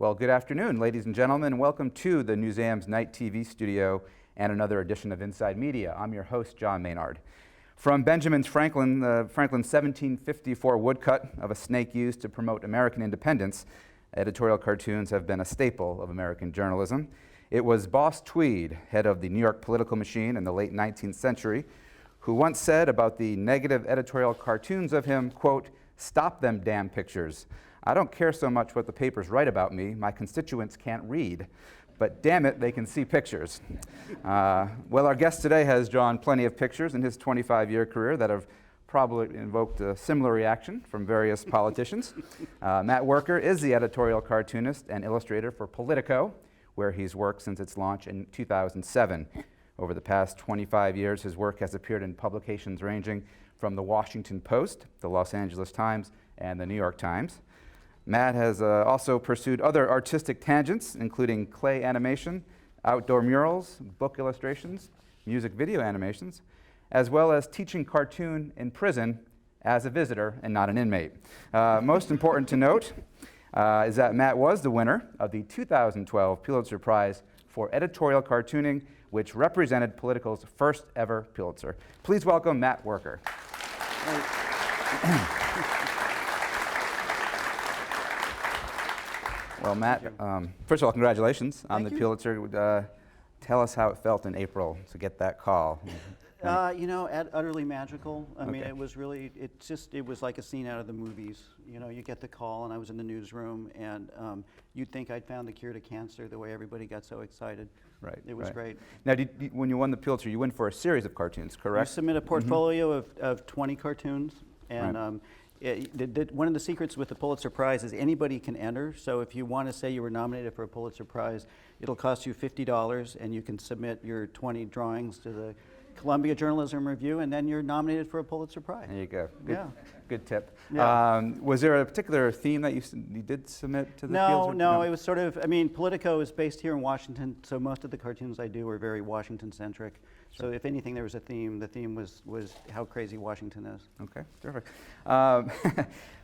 Well, good afternoon, ladies and gentlemen. Welcome to the Newseum's Night TV studio and another edition of Inside Media. I'm your host, John Maynard. From Benjamin Franklin's 1754 woodcut of a snake used to promote American independence, editorial cartoons have been a staple of American journalism. It was Boss Tweed, head of the New York political machine in the late 19th century, who once said about the negative editorial cartoons of him, quote, "Stop them damn pictures. I don't care so much what the papers write about me. My constituents can't read. But damn it, they can see pictures." Well, our guest today has drawn plenty of pictures in his 25-year career that have probably invoked a similar reaction from various politicians. Matt Wuerker is the editorial cartoonist and illustrator for Politico, where he's worked since its launch in 2007. Over the past 25 years, his work has appeared in publications ranging from the Washington Post, the Los Angeles Times, and the New York Times. Matt has also pursued other artistic tangents, including clay animation, outdoor murals, book illustrations, music video animations, as well as teaching cartoon in prison as a visitor and not an inmate. Most important to note is that Matt was the winner of the 2012 Pulitzer Prize for editorial cartooning, which represented Politico's first ever Pulitzer. Please welcome Matt Wuerker. Well, Matt, first of all, congratulations on the Pulitzer. Tell us how it felt in April to get that call. You know, utterly magical. I mean, it was really, it was like a scene out of the movies. You know, you get the call, and I was in the newsroom, and you'd think I'd found the cure to cancer the way everybody got so excited. Right. It was great. Now, when you won the Pulitzer, you win for a series of cartoons, correct? You submit a portfolio of 20 cartoons, and one of the secrets with the Pulitzer Prize is anybody can enter. So if you want to say you were nominated for a Pulitzer Prize, it'll cost you $50, and you can submit your 20 drawings to the Columbia Journalism Review, and then you're nominated for a Pulitzer Prize. There you go. Good, yeah. Good tip. Yeah. Was there a particular theme that you did submit to the Pulitzer? No, it was sort of, I mean, Politico is based here in Washington, so most of the cartoons I do are very Washington-centric. Sure. So if anything, there was a theme. The theme was how crazy Washington is. Okay, terrific.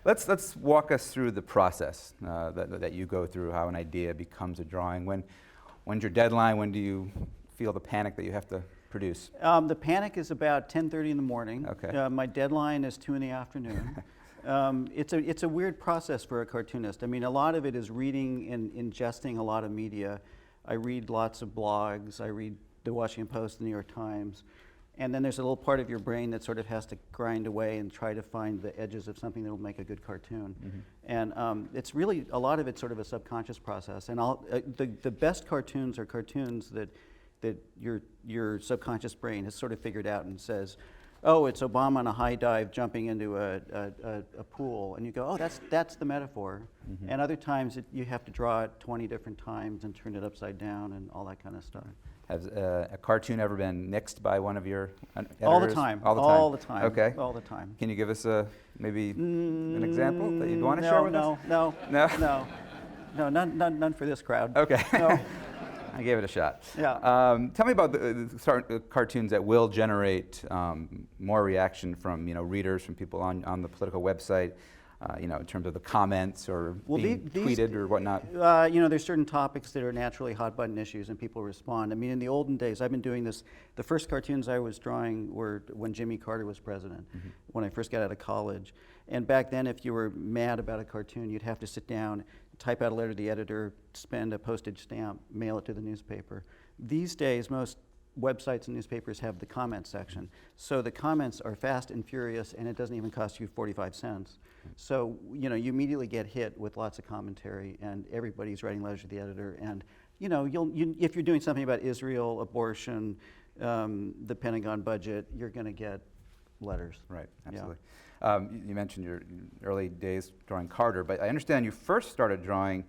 Let's walk us through the process that you go through, how an idea becomes a drawing. When's your deadline? When do you feel the panic that you have to produce? The panic is about 10:30 in the morning. Okay. My deadline is 2 in the afternoon. It's a weird process for a cartoonist. I mean, a lot of it is reading and ingesting a lot of media. I read lots of blogs. I read the Washington Post, the New York Times. And then there's a little part of your brain that sort of has to grind away and try to find the edges of something that will make a good cartoon. Mm-hmm. And it's really, a lot of it's sort of a subconscious process. And the best cartoons are cartoons that your subconscious brain has sort of figured out and says, oh, it's Obama on a high dive jumping into a pool, and you go, oh, that's the metaphor. Mm-hmm. And other times you have to draw it 20 different times and turn it upside down and all that kind of stuff. Has a cartoon ever been nixed by one of your editors? All the time. All the time. Okay. All the time. Can you give us maybe an example that you'd want to share with us? No, none for this crowd. Okay. No. I gave it a shot. Yeah. Tell me about the cartoons that will generate more reaction from readers, from people on the Politico website. In terms of the comments or being tweeted or whatnot. There's certain topics that are naturally hot button issues, and people respond. I mean, in the olden days, I've been doing this. The first cartoons I was drawing were when Jimmy Carter was president, when I first got out of college. And back then, if you were mad about a cartoon, you'd have to sit down, type out a letter to the editor, spend a postage stamp, mail it to the newspaper. These days, most websites and newspapers have the comment section. So the comments are fast and furious, and it doesn't even cost you 45 cents. So, you immediately get hit with lots of commentary, and everybody's writing letters to the editor. And, if you're doing something about Israel, abortion, the Pentagon budget, you're going to get letters. Right, absolutely. Yeah. You mentioned your early days drawing Carter, but I understand you first started drawing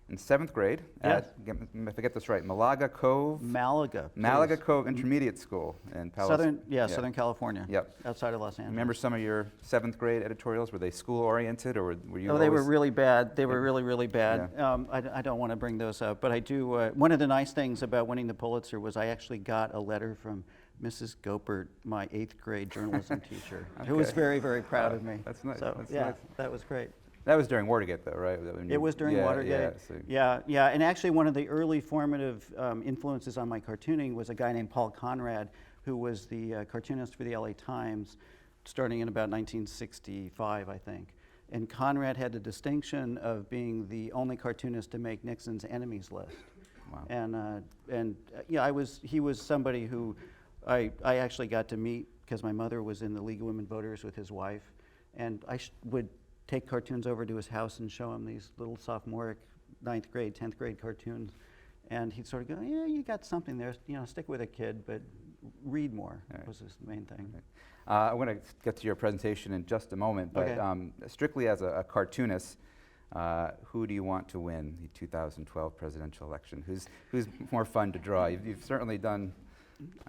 in 7th grade at, if I get this right, Malaga Cove Intermediate School in Southern California. Yep. Outside of Los Angeles. Remember some of your 7th grade editorials? Were they school oriented, or were you? Oh, they were really bad. They were really bad. Yeah. I don't want to bring those up, but I do. One of the nice things about winning the Pulitzer was I actually got a letter from Mrs. Gopert, my 8th grade journalism teacher, who was very, very proud of me. That's nice. So, that's yeah, nice. that was great. That was during Watergate, though, right? It was during Watergate. Yeah. And actually, one of the early formative influences on my cartooning was a guy named Paul Conrad, who was the cartoonist for the LA Times, starting in about 1965, I think. And Conrad had the distinction of being the only cartoonist to make Nixon's enemies list. Wow. And yeah, he was somebody who I actually got to meet because my mother was in the League of Women Voters with his wife, and I would take cartoons over to his house and show him these little sophomoric 9th grade, 10th grade cartoons, and he'd sort of go, yeah, you got something there, stick with it, kid, but read more. Right. Was his main thing. Right. I want to get to your presentation in just a moment, but okay. Strictly as a cartoonist, who do you want to win the 2012 presidential election? Who's more fun to draw? You've certainly done.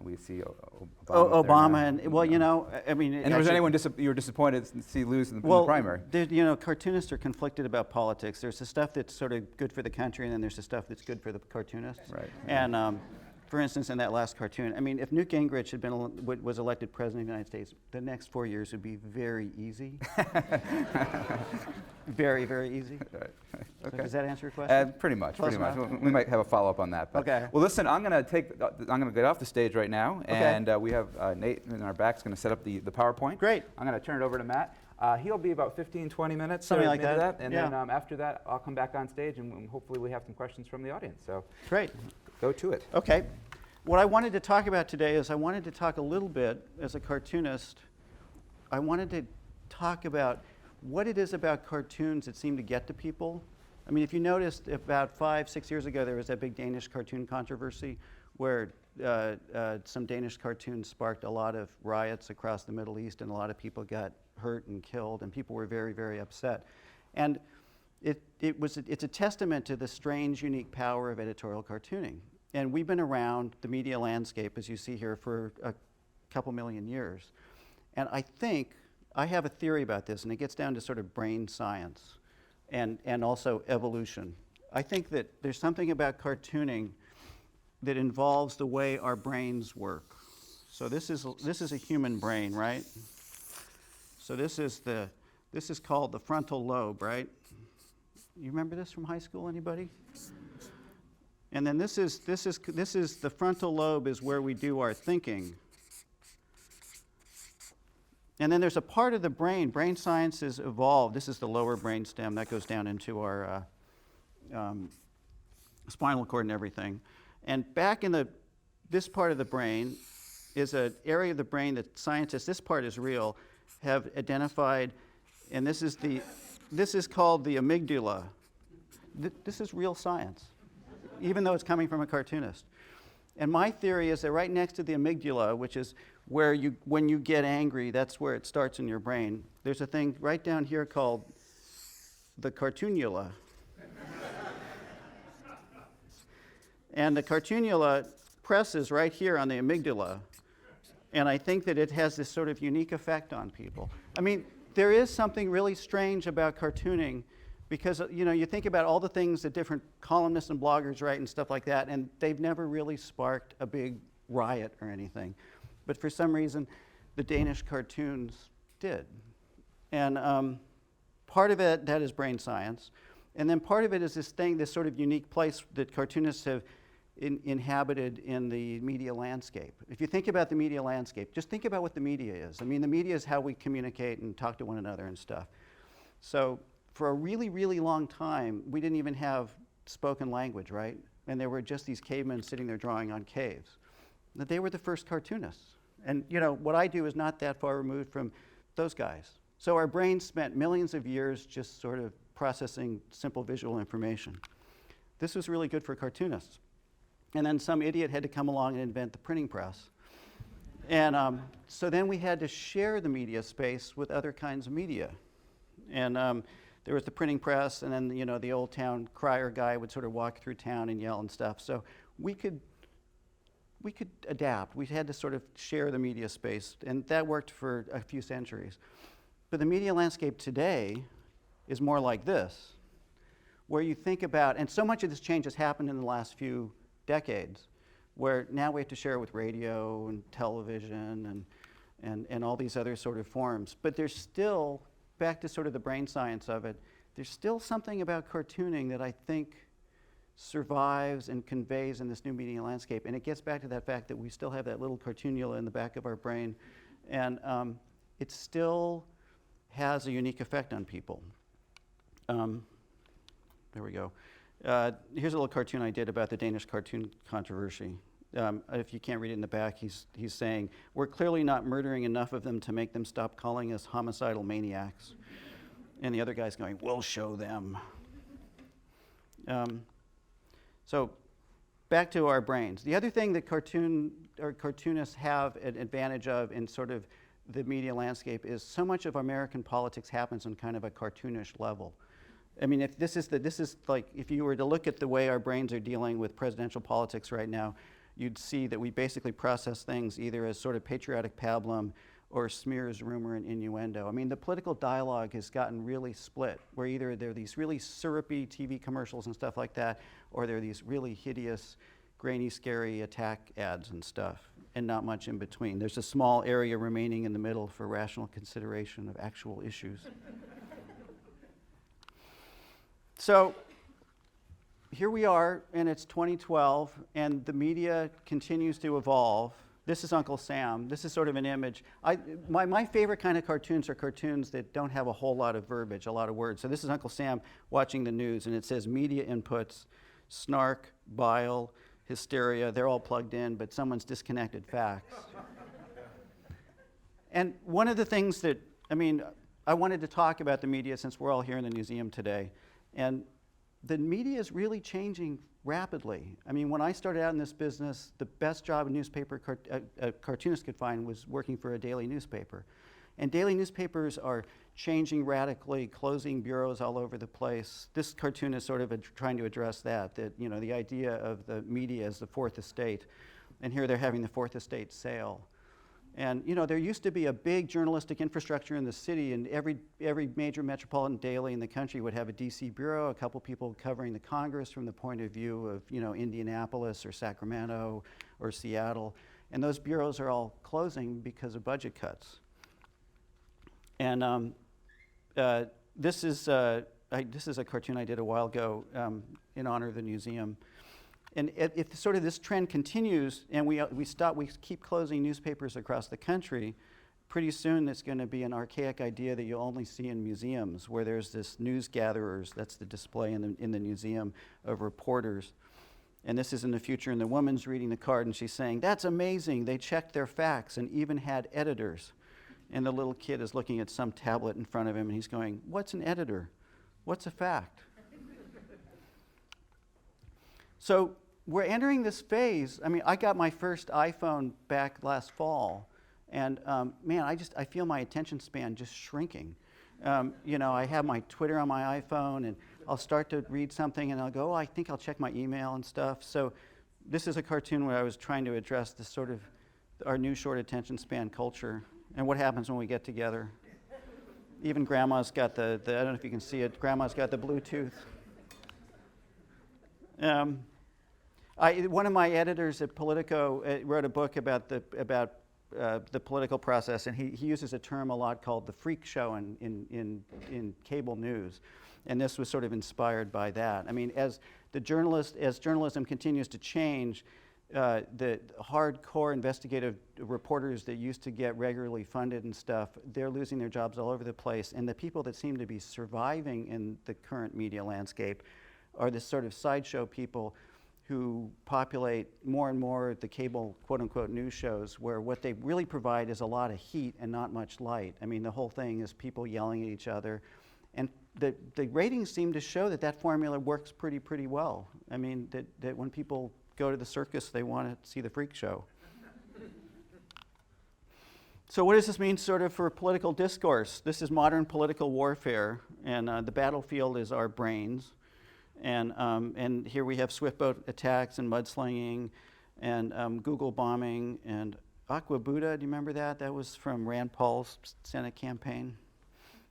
We see Obama, and well, I mean. And was anyone you were disappointed to see lose in the primary? Cartoonists are conflicted about politics. There's the stuff that's sort of good for the country, and then there's the stuff that's good for the cartoonists. Right. And for instance, in that last cartoon, I mean, if Newt Gingrich was elected president of the United States, the next 4 years would be very easy. Very, very easy. Right. Okay. So does that answer your question? Pretty much. We might have a follow-up on that. But okay. Well, listen, I'm going to get off the stage right now, and we have Nate in our back is going to set up the PowerPoint. Great. I'm going to turn it over to Matt. He'll be about 15, 20 minutes. Something like that. And then after that, I'll come back on stage, and hopefully we have some questions from the audience. So great. Go to it. Okay. What I wanted to talk about today is I wanted to talk a little bit, as a cartoonist, I wanted to talk about what it is about cartoons that seem to get to people. I mean, if you noticed, about 5-6 years ago, there was that big Danish cartoon controversy where some Danish cartoons sparked a lot of riots across the Middle East, and a lot of people got hurt and killed, and people were very, very upset. And it's a testament to the strange, unique power of editorial cartooning. And we've been around the media landscape, as you see here, for a couple million years. And I have a theory about this, and it gets down to sort of brain science and also evolution. I think that there's something about cartooning that involves the way our brains work. So this is a human brain, right? So this is called the frontal lobe, right? You remember this from high school, anybody? And then this is the frontal lobe is where we do our thinking. And then there's a part of the brain science has evolved. This is the lower brain stem that goes down into our spinal cord and everything. And back in this part of the brain is an area of the brain that scientists, this part is real, have identified, and this is called the amygdala. This is real science, even though it's coming from a cartoonist. And my theory is that right next to the amygdala, which is where when you get angry, that's where it starts in your brain, there's a thing right down here called the cartoonula. And the cartoonula presses right here on the amygdala. And I think that it has this sort of unique effect on people. I mean, there is something really strange about cartooning, because you think about all the things that different columnists and bloggers write and stuff like that, and they've never really sparked a big riot or anything. But for some reason, the Danish cartoons did. And part of it, that is brain science. And then part of it is this sort of unique place that cartoonists have inhabited in the media landscape. If you think about the media landscape, just think about what the media is. I mean, the media is how we communicate and talk to one another and stuff. So for a really, really long time, we didn't even have spoken language, right? And there were just these cavemen sitting there drawing on caves. But they were the first cartoonists. And what I do is not that far removed from those guys. So our brains spent millions of years just sort of processing simple visual information. This was really good for cartoonists. And then some idiot had to come along and invent the printing press. And so then we had to share the media space with other kinds of media. And there was the printing press, and then the old town crier guy would sort of walk through town and yell and stuff. So we could adapt. We had to sort of share the media space, and that worked for a few centuries. But the media landscape today is more like this, where you think about, and so much of this change has happened in the last few decades, where now we have to share it with radio and television and all these other sort of forms. But there's still, back to sort of the brain science of it, there's still something about cartooning that I think survives and conveys in this new media landscape. And it gets back to that fact that we still have that little cartoonula in the back of our brain. And it still has a unique effect on people. There we go. Here's a little cartoon I did about the Danish cartoon controversy. If you can't read it in the back, he's saying, "We're clearly not murdering enough of them to make them stop calling us homicidal maniacs." And the other guy's going, "We'll show them." So back to our brains. The other thing that cartoonists have an advantage of in sort of the media landscape is so much of American politics happens on kind of a cartoonish level. I mean, if this is like, if you were to look at the way our brains are dealing with presidential politics right now, you'd see that we basically process things either as sort of patriotic pablum or smears, rumor, and innuendo. I mean, the political dialogue has gotten really split, where either there are these really syrupy TV commercials and stuff like that, or there are these really hideous, grainy, scary attack ads and stuff, and not much in between. There's a small area remaining in the middle for rational consideration of actual issues. So here we are, and it's 2012, and the media continues to evolve. This is Uncle Sam. This is sort of an image. My favorite kind of cartoons are cartoons that don't have a whole lot of verbiage, a lot of words. So this is Uncle Sam watching the news, and it says media inputs, snark, bile, hysteria. They're all plugged in, but someone's disconnected facts. And one of the things that, I mean, I wanted to talk about the media since we're all here in the museum today. And the media is really changing rapidly. I mean, when I started out in this business, the best job a cartoonist could find was working for a daily newspaper. And daily newspapers are changing radically, closing bureaus all over the place. This cartoon is sort of trying to address that, you know, the idea of the media as the fourth estate. And here they're having the fourth estate sale. And you know, there used to be a big journalistic infrastructure in the city, and every major metropolitan daily in the country would have a DC bureau, a couple people covering the Congress from the point of view of, you know, Indianapolis or Sacramento or Seattle. And those bureaus are all closing because of budget cuts. And this is a cartoon I did a while ago in honor of the museum. And if sort of this trend continues and we keep closing newspapers across the country, pretty soon it's going to be an archaic idea that you'll only see in museums, where there's this news gatherers, that's the display in the museum of reporters. And this is in the future, and the woman's reading the card and she's saying, "That's amazing, they checked their facts and even had editors." And the little kid is looking at some tablet in front of him and he's going, "What's an editor? What's a fact?" So we're entering this phase. I mean, I got my first iPhone back last fall, and man, I feel my attention span just shrinking. You know, I have my Twitter on my iPhone, and I'll start to read something, and I'll go, "Oh, I think I'll check my email and stuff." So this is a cartoon where I was trying to address this sort of our new short attention span culture and what happens when we get together. Even Grandma's got the I don't know if you can see it, Grandma's got the Bluetooth. One of my editors at Politico wrote a book about the political process, and he uses a term a lot called the freak show in cable news, and this was sort of inspired by that. I mean, as journalism continues to change, the hardcore investigative reporters that used to get regularly funded and stuff, they're losing their jobs all over the place, and the people that seem to be surviving in the current media landscape are this sort of sideshow people who populate more and more the cable quote-unquote news shows, where what they really provide is a lot of heat and not much light. I mean, the whole thing is people yelling at each other. And the ratings seem to show that formula works pretty well. I mean, that when people go to the circus, they want to see the freak show. So what does this mean sort of for political discourse? This is modern political warfare, and the battlefield is our brains. And here we have swift boat attacks and mudslinging and Google bombing and Aqua Buddha. Do you remember that? That was from Rand Paul's Senate campaign.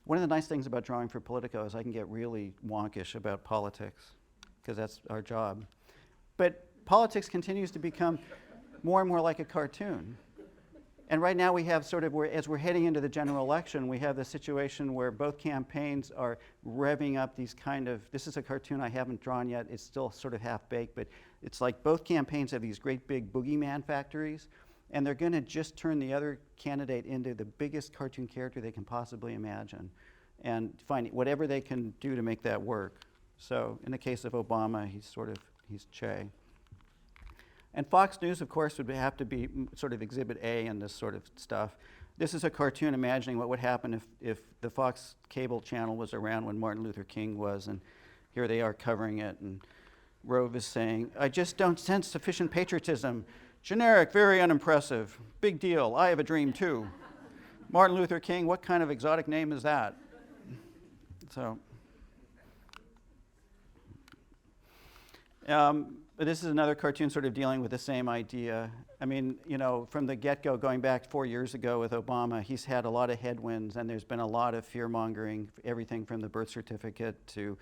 One of the nice things about drawing for Politico is I can get really wonkish about politics, because that's our job. But politics continues to become more and more like a cartoon. And right now we have sort of, as we're heading into the general election, we have the situation where both campaigns are revving up these kind of, this is a cartoon I haven't drawn yet, it's still sort of half-baked, but it's like both campaigns have these great big boogeyman factories, and they're going to just turn the other candidate into the biggest cartoon character they can possibly imagine, and find whatever they can do to make that work. So in the case of Obama, he's Che. And Fox News, of course, would have to be sort of exhibit A in this sort of stuff. This is a cartoon imagining what would happen if the Fox cable channel was around when Martin Luther King was, and here they are covering it, and Rove is saying, "I just don't sense sufficient patriotism. Generic, very unimpressive. Big deal, I have a dream too. Martin Luther King, what kind of exotic name is that?" So, but this is another cartoon sort of dealing with the same idea. I mean, you know, from the get-go, going back 4 years ago with Obama, he's had a lot of headwinds, and there's been a lot of fear-mongering, everything from the birth certificate to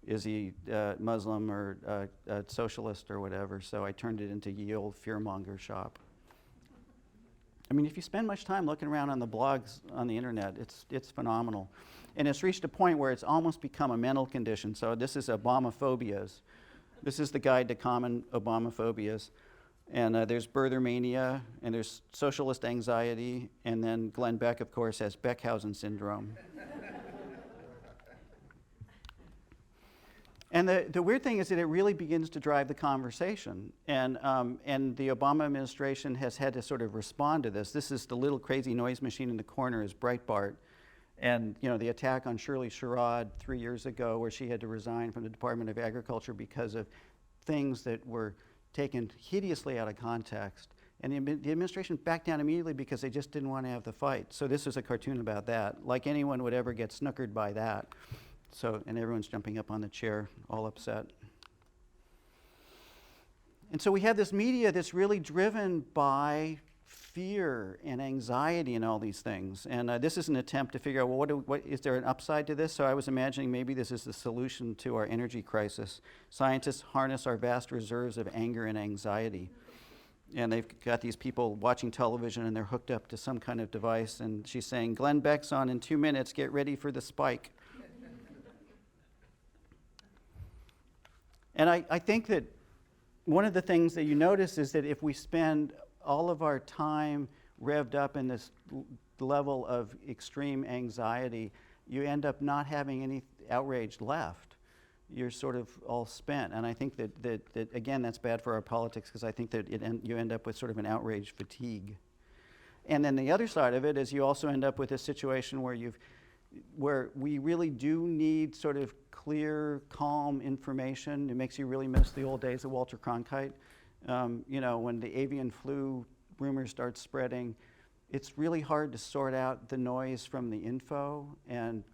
is he Muslim or a socialist or whatever. So I turned it into ye old Fearmonger Shop. I mean, if you spend much time looking around on the blogs on the internet, it's phenomenal. And it's reached a point where it's almost become a mental condition. So this is Obama Phobias. This is the guide to common Obama phobias. And there's birther mania, and there's socialist anxiety, and then Glenn Beck, of course, has Beckhausen syndrome. And the weird thing is that it really begins to drive the conversation. And the Obama administration has had to sort of respond to this. This is the little crazy noise machine in the corner is Breitbart. And you know, the attack on Shirley Sherrod 3 years ago, where she had to resign from the Department of Agriculture because of things that were taken hideously out of context. And the administration backed down immediately because they just didn't want to have the fight. So this was a cartoon about that. Like anyone would ever get snookered by that. So, and everyone's jumping up on the chair, all upset. And so we have this media that's really driven by fear and anxiety and all these things. And this is an attempt to figure out, well, what is there an upside to this? So I was imagining maybe this is the solution to our energy crisis. Scientists harness our vast reserves of anger and anxiety. And they've got these people watching television, and they're hooked up to some kind of device. And she's saying, "Glenn Beck's on in 2 minutes, get ready for the spike." And I think that one of the things that you notice is that if we spend all of our time revved up in this level of extreme anxiety, you end up not having any outrage left. You're sort of all spent. And I think that again, that's bad for our politics, because I think that you end up with sort of an outrage fatigue. And then the other side of it is you also end up with a situation where we really do need sort of clear, calm information. It makes you really miss the old days of Walter Cronkite. You know, when the avian flu rumors start spreading, it's really hard to sort out the noise from the info. And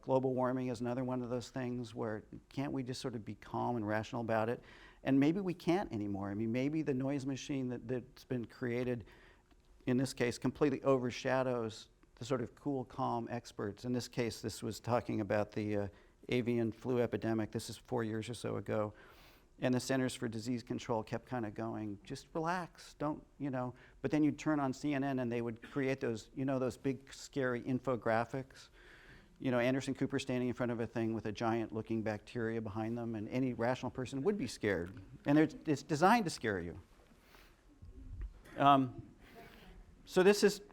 global warming is another one of those things where can't we just sort of be calm and rational about it? And maybe we can't anymore. I mean, maybe the noise machine that's been created, in this case, completely overshadows the sort of cool, calm experts. In this case, this was talking about the avian flu epidemic. This is 4 years or so ago. And the Centers for Disease Control kept kind of going, just relax, don't, you know. But then you'd turn on CNN and they would create those, you know, those big, scary infographics. You know, Anderson Cooper standing in front of a thing with a giant looking bacteria behind them, and any rational person would be scared. And it's designed to scare you. So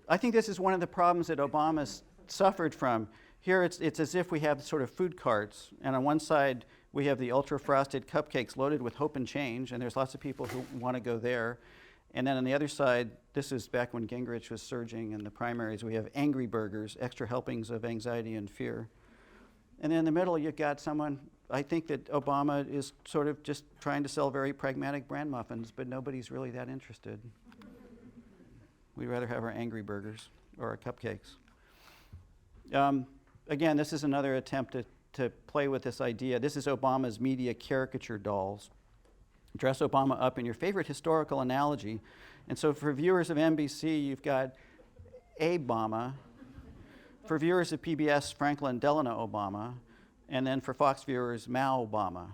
I think this is one of the problems that Obama's suffered from. Here it's as if we have sort of food carts, and on one side we have the ultra-frosted cupcakes loaded with hope and change, and there's lots of people who want to go there. And then on the other side, this is back when Gingrich was surging in the primaries, we have angry burgers, extra helpings of anxiety and fear. And then in the middle you've got someone, I think that Obama is sort of just trying to sell very pragmatic bran muffins, but nobody's really that interested. We'd rather have our angry burgers or our cupcakes. Again, this is another attempt to play with this idea. This is Obama's media caricature dolls. Dress Obama up in your favorite historical analogy. And so for viewers of NBC, you've got Obama. For viewers of PBS, Franklin Delano Obama. And then for Fox viewers, Mao Obama.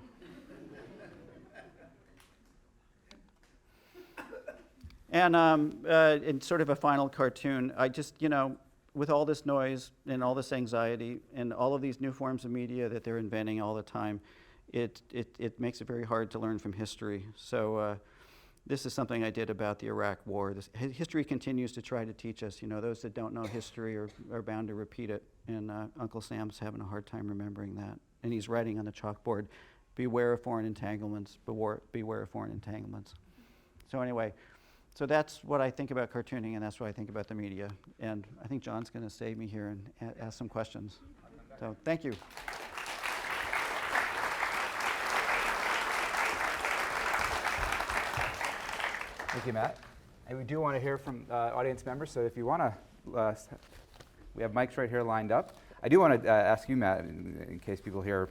And in sort of a final cartoon, I just, with all this noise and all this anxiety and all of these new forms of media that they're inventing all the time, it makes it very hard to learn from history. So this is something I did about the Iraq War. History continues to try to teach us, those that don't know history are bound to repeat it. And Uncle Sam's having a hard time remembering that. And he's writing on the chalkboard, beware of foreign entanglements, beware of foreign entanglements. So anyway, so that's what I think about cartooning, and that's what I think about the media. And I think John's going to save me here and ask some questions. So thank you. Thank you, Matt. And we do want to hear from audience members, so if you want to, we have mics right here lined up. I do want to ask you, Matt, in case people here,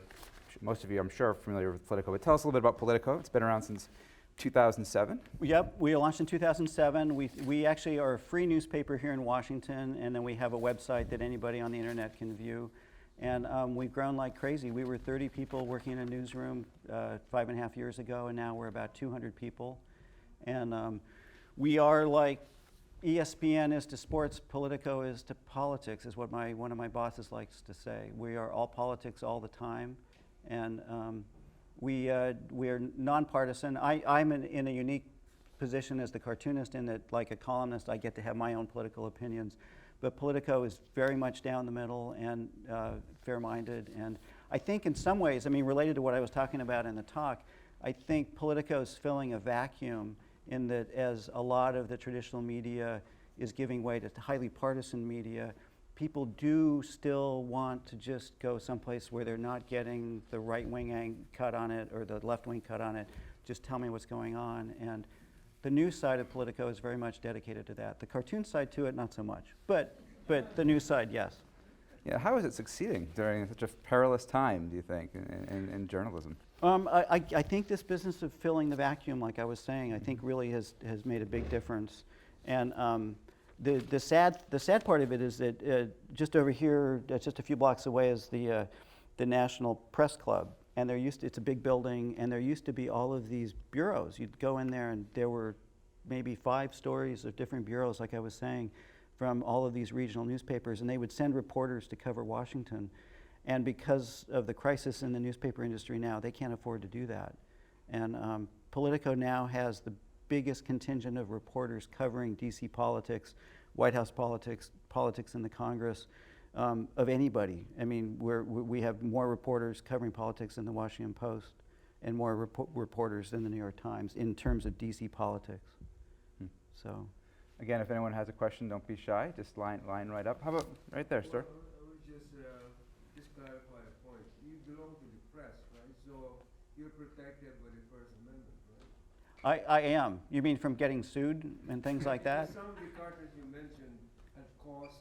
most of you I'm sure are familiar with Politico, but tell us a little bit about Politico. It's been around since 2007. Yep, we launched in 2007. We actually are a free newspaper here in Washington, and then we have a website that anybody on the internet can view. And we've grown like crazy. We were 30 people working in a newsroom 5.5 years ago, and now we're about 200 people. And we are like ESPN is to sports, Politico is to politics, is what one of my bosses likes to say. We are all politics all the time, and we are nonpartisan. I'm in a unique position as the cartoonist in that, like a columnist, I get to have my own political opinions. But Politico is very much down the middle and fair-minded. And I think in some ways, related to what I was talking about in the talk, I think Politico is filling a vacuum in that as a lot of the traditional media is giving way to highly partisan media, people do still want to just go someplace where they're not getting the right-wing cut on it or the left-wing cut on it. Just tell me what's going on. And the news side of Politico is very much dedicated to that. The cartoon side to it, not so much. But the news side, yes. Yeah, how is it succeeding during such a perilous time, do you think, in journalism? I think this business of filling the vacuum, like I was saying, I think really has made a big difference. And the sad part of it is that just over here, just a few blocks away, is the National Press Club. And it's a big building, and there used to be all of these bureaus. You'd go in there, and there were maybe 5 stories of different bureaus, like I was saying, from all of these regional newspapers, and they would send reporters to cover Washington. And because of the crisis in the newspaper industry now, they can't afford to do that. And Politico now has the biggest contingent of reporters covering DC politics, White House politics, politics in the Congress, of anybody. We have more reporters covering politics than the Washington Post and more reporters than the New York Times in terms of DC politics. So, again, if anyone has a question, don't be shy. Just line right up. How about right there, sir? I would just clarify a point. You belong to the press, right? So you're protected by the First Amendment, right? I am. You mean from getting sued and things like that? Some of the cartoons you mentioned have caused,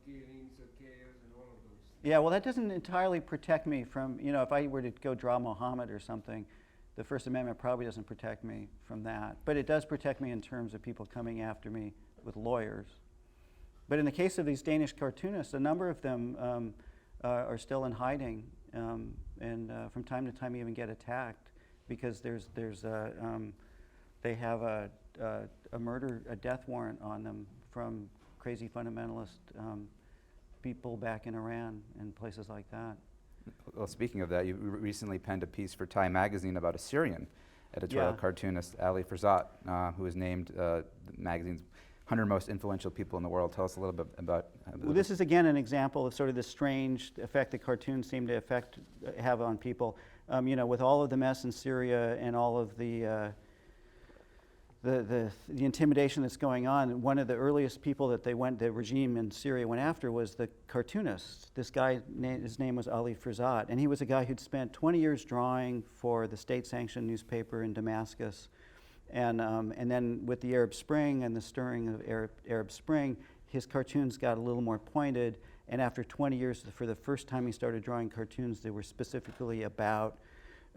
killings or chaos and all of those things. Yeah, well, that doesn't entirely protect me from, if I were to go draw Muhammad or something, the First Amendment probably doesn't protect me from that. But it does protect me in terms of people coming after me with lawyers. But in the case of these Danish cartoonists, a number of them are still in hiding, and from time to time even get attacked because they have a death warrant on them from crazy fundamentalist people back in Iran and places like that. Well, speaking of that, you recently penned a piece for Time magazine about a Syrian editorial cartoonist, Ali Farzad, who was named the magazine's 100 most influential people in the world. Tell us a little bit about. Well, this is again an example of sort of the strange effect that cartoons seem to have on people. With all of the mess in Syria and all of the intimidation that's going on, one of the earliest people that the regime in Syria went after was the cartoonist. This guy, his name was Ali Farzad, and he was a guy who'd spent 20 years drawing for the state-sanctioned newspaper in Damascus. And then with the Arab Spring and the stirring of Arab Spring, his cartoons got a little more pointed, and after 20 years, for the first time he started drawing cartoons that were specifically about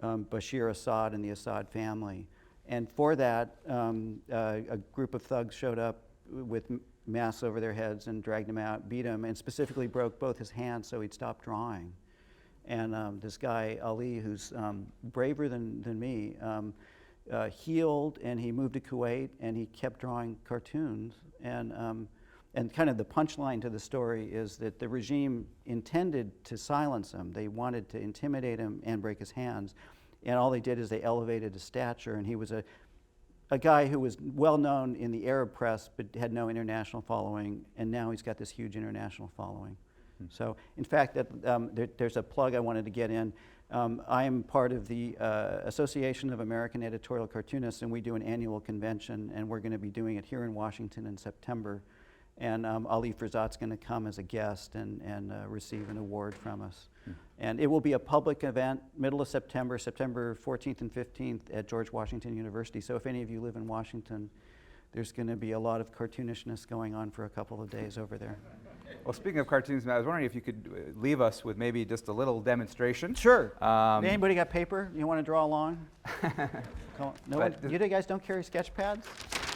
Bashir Assad and the Assad family. And for that, a group of thugs showed up with masks over their heads and dragged him out, beat him, and specifically broke both his hands so he'd stop drawing. And this guy, Ali, who's braver than me, healed, and he moved to Kuwait, and he kept drawing cartoons. And kind of the punchline to the story is that the regime intended to silence him. They wanted to intimidate him and break his hands. And all they did is they elevated his stature, and he was a guy who was well known in the Arab press but had no international following, and now he's got this huge international following. So, in fact, there's a plug I wanted to get in. I am part of the Association of American Editorial Cartoonists, and we do an annual convention, and we're going to be doing it here in Washington in September. And Ali Ferzat's going to come as a guest and receive an award from us. And it will be a public event, middle of September, September 14th and 15th at George Washington University. So if any of you live in Washington, there's going to be a lot of cartoonishness going on for a couple of days over there. Well, speaking of cartoons, Matt, I was wondering if you could leave us with maybe just a little demonstration. Sure. Anybody got paper? You want to draw along? No one? You guys don't carry sketch pads?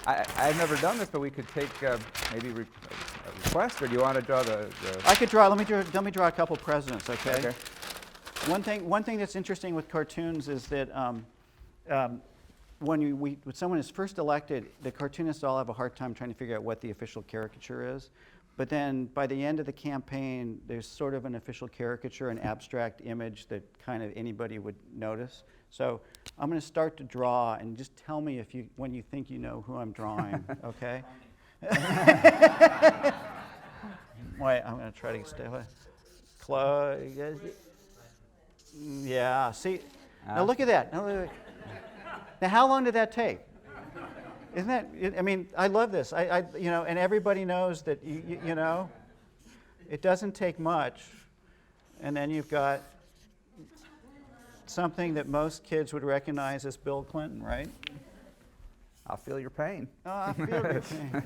I've never done this, but we could take maybe a request, or do you want to draw the... I could draw. Let me draw a couple presidents, okay? One thing that's interesting with cartoons is that when someone is first elected, the cartoonists all have a hard time trying to figure out what the official caricature is. But then by the end of the campaign, there's sort of an official caricature, an abstract image that kind of anybody would notice. So I'm going to start to draw, and just tell me when you think you know who I'm drawing, okay? Wait, I'm going to try to stay away. Yeah, see? Now look at that. Now how long did that take? Isn't that, I mean, I love this. And everybody knows that, you know, it doesn't take much. And then you've got something that most kids would recognize as Bill Clinton, right? I'll feel your pain. Oh, I feel your pain.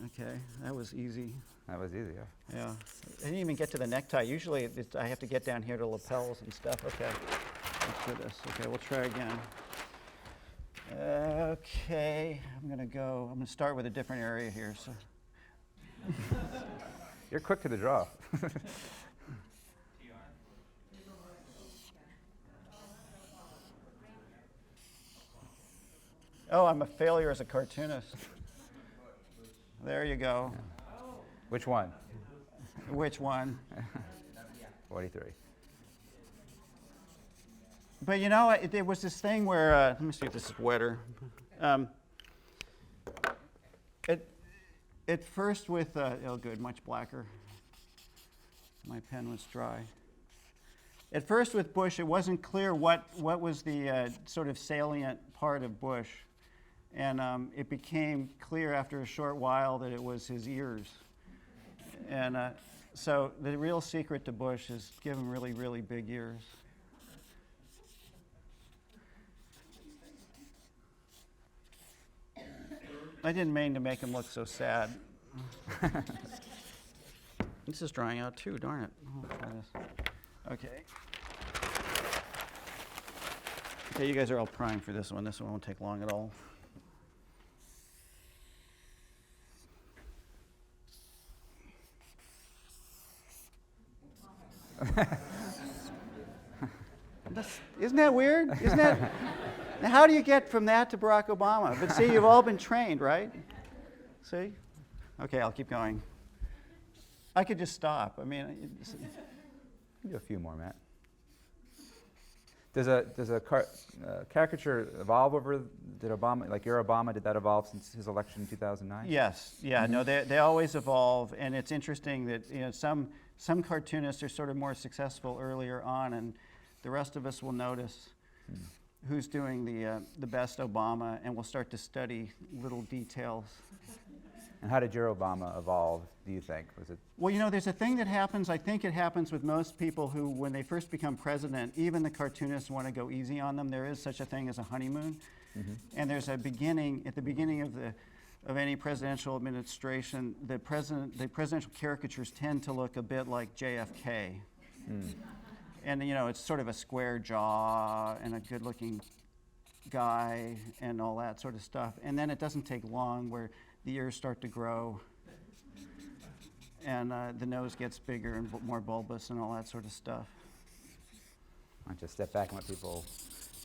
Okay, that was easy. That was easy, yeah. Yeah. I didn't even get to the necktie. Usually I have to get down here to lapels and stuff. Okay, let's do this. Okay, we'll try again. Okay, I'm going to start with a different area here. So. You're quick to the draw. Oh, I'm a failure as a cartoonist. There you go. Which one? Which one? 43. But you know, there was this thing where, let me see if this is wetter. At first with, oh good, much blacker. My pen was dry. At first with Bush, it wasn't clear what was the sort of salient part of Bush. And it became clear after a short while that it was his ears. And so the real secret to Bush is give him really, really big ears. I didn't mean to make him look so sad. This is drying out too, darn it. I'll try this. Okay. Okay, you guys are all primed for this one. This one won't take long at all. Isn't that weird? Isn't that? Now, how do you get from that to Barack Obama? But see, you've all been trained, right? See? Okay, I'll keep going. I could just stop. I mean, Do a few more, Matt. Does a caricature evolve over? Did Obama, like your Obama, did that evolve since his election in 2009? Yes. Yeah. No, they always evolve, and it's interesting that some cartoonists are sort of more successful earlier on, and the rest of us will notice who's doing the best Obama, and we'll start to study little details. And how did your Obama evolve, do you think? Was it? Well, there's a thing that happens, I think it happens with most people who, when they first become president, even the cartoonists want to go easy on them. There is such a thing as a honeymoon. Mm-hmm. And there's a beginning, at the beginning of any presidential administration, the presidential caricatures tend to look a bit like JFK. Mm. And, it's sort of a square jaw and a good-looking guy and all that sort of stuff. And then it doesn't take long where the ears start to grow and the nose gets bigger and more bulbous and all that sort of stuff. Why don't you step back and let people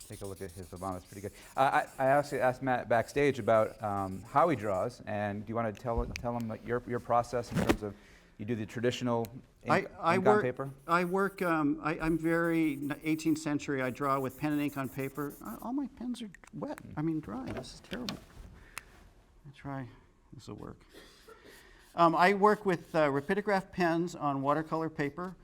take a look at his Obama. It's pretty good. I actually asked Matt backstage about how he draws, and do you want to tell him like your process in terms of you do the traditional ink on paper? I'm very 18th century. I draw with pen and ink on paper. All my pens are wet. I mean, dry. This is terrible. I'll try. This will work. I work with rapidograph pens on watercolor paper.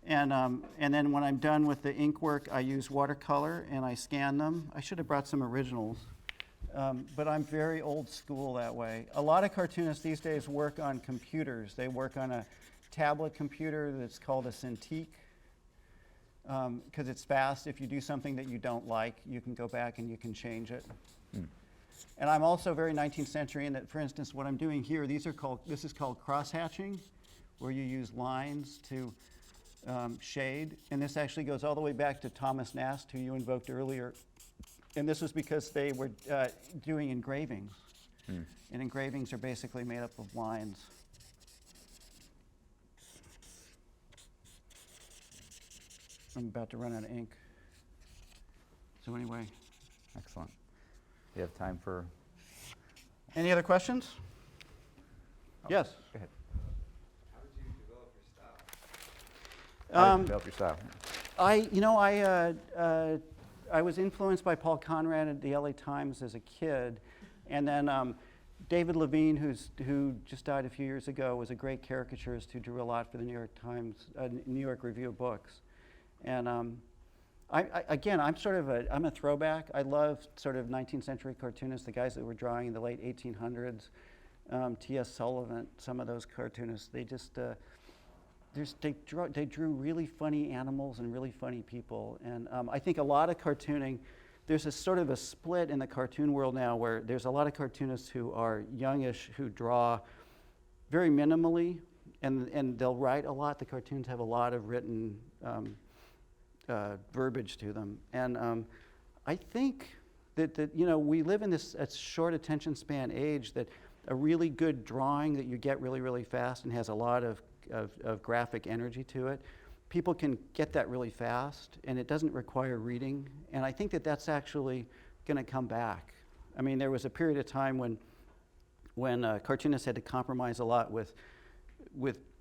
And then when I'm done with the ink work, I use watercolor and I scan them. I should have brought some originals, but I'm very old school that way. A lot of cartoonists these days work on computers. They work on a tablet computer that's called a Cintiq because it's fast. If you do something that you don't like, you can go back and you can change it. And I'm also very 19th century in that, for instance, what I'm doing here, this is called cross-hatching, where you use lines to shade, and this actually goes all the way back to Thomas Nast, who you invoked earlier. And this was because they were doing engravings. And engravings are basically made up of lines. I'm about to run out of ink. So anyway. Excellent. You have time for... Any other questions? Oh, yes? Go ahead. How did you develop your style? How did you develop your style? I was influenced by Paul Conrad at the LA Times as a kid, and then David Levine, who just died a few years ago, was a great caricaturist who drew a lot for the New York Times, New York Review of Books, and I'm a throwback. I love sort of 19th century cartoonists, the guys that were drawing in the late 1800s, T.S. Sullivan, some of those cartoonists. They just they drew really funny animals and really funny people. And I think a lot of cartooning, there's a sort of a split in the cartoon world now where there's a lot of cartoonists who are youngish who draw very minimally, and they'll write a lot. The cartoons have a lot of written verbiage to them. And I think that we live in this short attention span age, that a really good drawing that you get really, really fast and has a lot of graphic energy to it, people can get that really fast, and it doesn't require reading. And I think that that's actually going to come back. I mean, there was a period of time when cartoonists had to compromise a lot with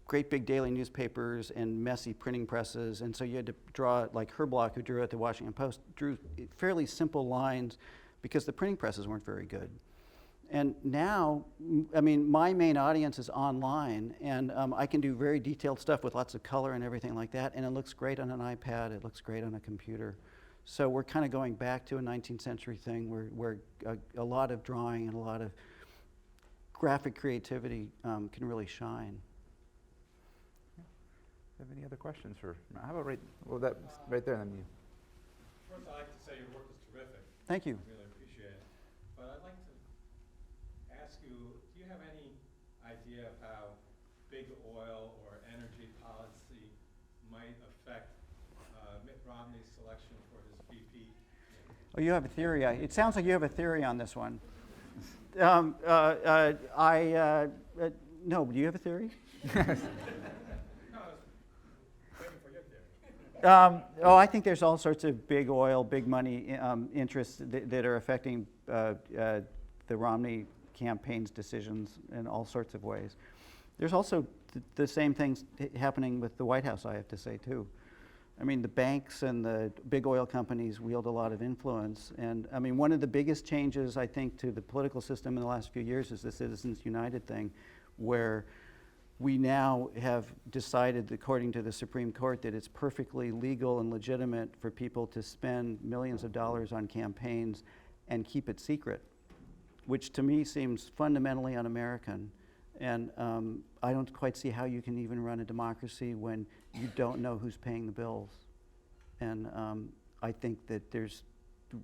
great big daily newspapers and messy printing presses, and so you had to draw, like Herblock, who drew at the Washington Post, drew fairly simple lines because the printing presses weren't very good. And now, I mean, my main audience is online, and I can do very detailed stuff with lots of color and everything like that, and it looks great on an iPad, it looks great on a computer. So we're kind of going back to a 19th century thing where a lot of drawing and a lot of graphic creativity can really shine. Have any other questions for? How about right there? Then you. First, I'd like to say your work is terrific. Thank you. I really appreciate it. But I'd like to ask you, do you have any idea of how big oil or energy policy might affect Mitt Romney's selection for his VP? Oh, you have a theory. It sounds like you have a theory on this one. No, do you have a theory? I think there's all sorts of big oil, big money interests that are affecting the Romney campaign's decisions in all sorts of ways. There's also the same things happening with the White House, I have to say, too. I mean, the banks and the big oil companies wield a lot of influence. And I mean, one of the biggest changes, I think, to the political system in the last few years is the Citizens United thing, where we now have decided, according to the Supreme Court, that it's perfectly legal and legitimate for people to spend millions of dollars on campaigns and keep it secret, which to me seems fundamentally un-American. And I don't quite see how you can even run a democracy when you don't know who's paying the bills. And I think that there's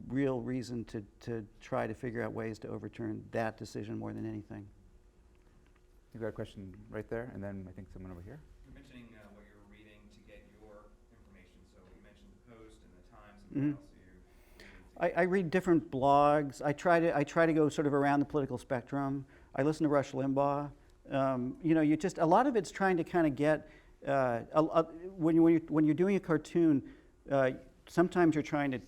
real reason to try to figure out ways to overturn that decision more than anything. You've got a question right there, and then I think someone over here. You're mentioning what you're reading to get your information. So you mentioned the Post and the Times, and what else are you reading? I read different blogs. I try to go sort of around the political spectrum. I listen to Rush Limbaugh. A lot of it's trying to kind of get when you're doing a cartoon. Sometimes you're trying to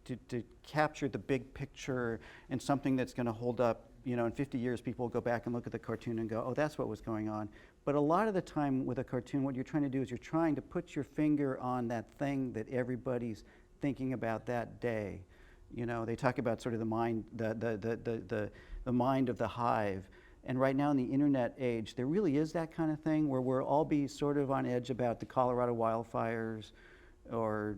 to capture the big picture and something that's going to hold up. You know, in 50 years, people will go back and look at the cartoon and go, oh, that's what was going on. But a lot of the time with a cartoon, what you're trying to do is you're trying to put your finger on that thing that everybody's thinking about that day. You know, they talk about sort of the mind, the mind of the hive. And right now in the internet age, there really is that kind of thing where we'll all be sort of on edge about the Colorado wildfires or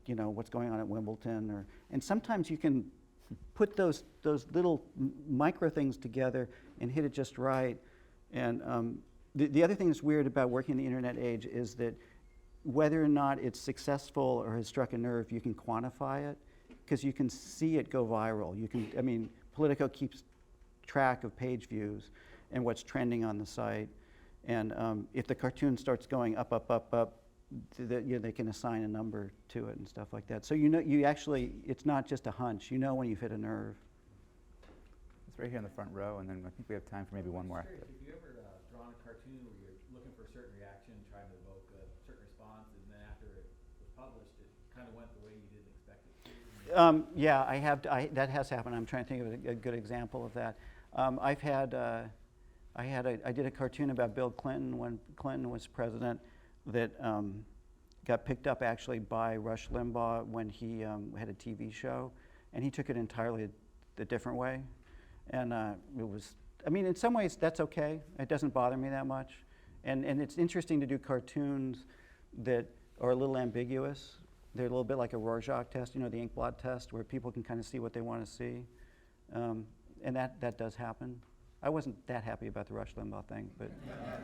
you know, what's going on at Wimbledon. And sometimes you can put those little micro things together and hit it just right. And the other thing that's weird about working in the internet age is that whether or not it's successful or has struck a nerve, you can quantify it because you can see it go viral. You can, I mean, Politico keeps track of page views and what's trending on the site. And if the cartoon starts going up, you know, they can assign a number to it and stuff like that. So you know, you actually, it's not just a hunch. You know when you've hit a nerve. It's right here in the front row, and then I think we have time for maybe one more after. Have you ever drawn a cartoon where you're looking for a certain reaction, trying to evoke a certain response, and then after it was published, it kind of went the way you didn't expect it to? Yeah, I have. That has happened. I'm trying to think of a good example of that. I did a cartoon about Bill Clinton when Clinton was president that got picked up actually by Rush Limbaugh when he had a TV show, and he took it entirely a different way. And it was, I mean, in some ways that's okay. It doesn't bother me that much. And it's interesting to do cartoons that are a little ambiguous. They're a little bit like a Rorschach test, you know, the ink blot test, where people can kind of see what they want to see. And that does happen. I wasn't that happy about the Rush Limbaugh thing, but. That's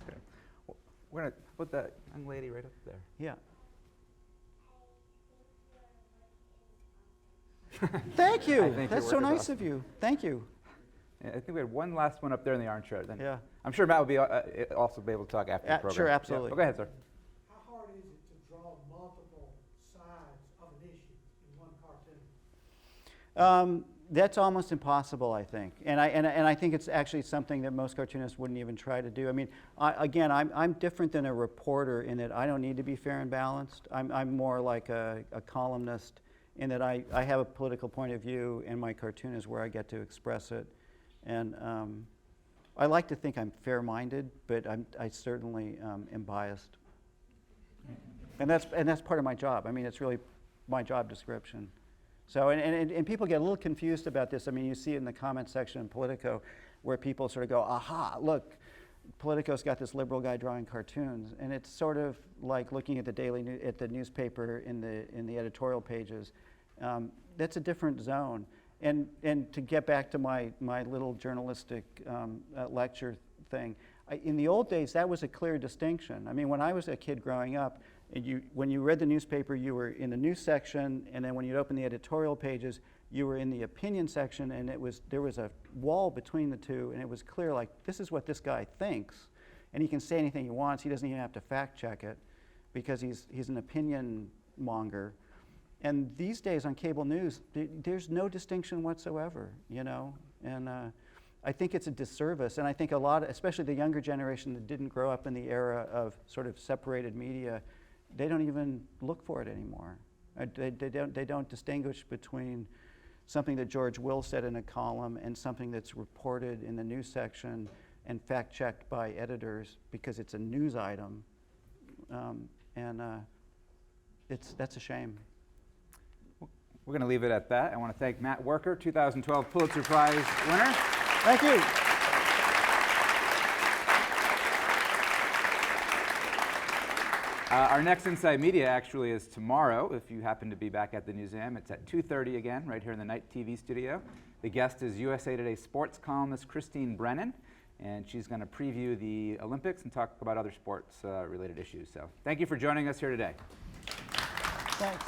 good. Well, we're going to put that young lady right up there. Yeah. Thank you. That's so nice of you. Thank you. Yeah, I think we had one last one up there in the orange chair. Then Yeah. I'm sure Matt will be also be able to talk after the program. Sure, absolutely. Yeah. Go ahead, sir. How hard is it to draw multiple sides of an issue in one cartoon? That's almost impossible, I think, and I think it's actually something that most cartoonists wouldn't even try to do. I mean, I'm different than a reporter in that I don't need to be fair and balanced. I'm more like a columnist in that I have a political point of view, and my cartoon is where I get to express it. And I like to think I'm fair-minded, but I certainly am biased. And that's part of my job. I mean, it's really my job description. So, and people get a little confused about this. I mean, you see it in the comment section in Politico where people sort of go, aha, look, Politico's got this liberal guy drawing cartoons. And it's sort of like looking at the newspaper in the editorial pages. That's a different zone. And to get back to my little journalistic lecture thing, in the old days, that was a clear distinction. I mean, when I was a kid growing up, when you read the newspaper, you were in the news section, and then when you'd open the editorial pages, you were in the opinion section, and there was a wall between the two, and it was clear, like, this is what this guy thinks, and he can say anything he wants. He doesn't even have to fact check it, because he's an opinion monger. And these days on cable news, there's no distinction whatsoever, you know, and I think it's a disservice, and I think a lot, especially the younger generation that didn't grow up in the era of sort of separated media, they don't even look for it anymore. They don't distinguish between something that George Will said in a column and something that's reported in the news section and fact-checked by editors because it's a news item, and that's a shame. We're going to leave it at that. I want to thank Matt Wuerker, 2012 Pulitzer Prize winner. Thank you. Our next Inside Media actually is tomorrow. If you happen to be back at the museum, it's at 2:30 again, right here in the Night TV studio. The guest is USA Today sports columnist Christine Brennan, and she's going to preview the Olympics and talk about other sports-related issues. So thank you for joining us here today. Thanks.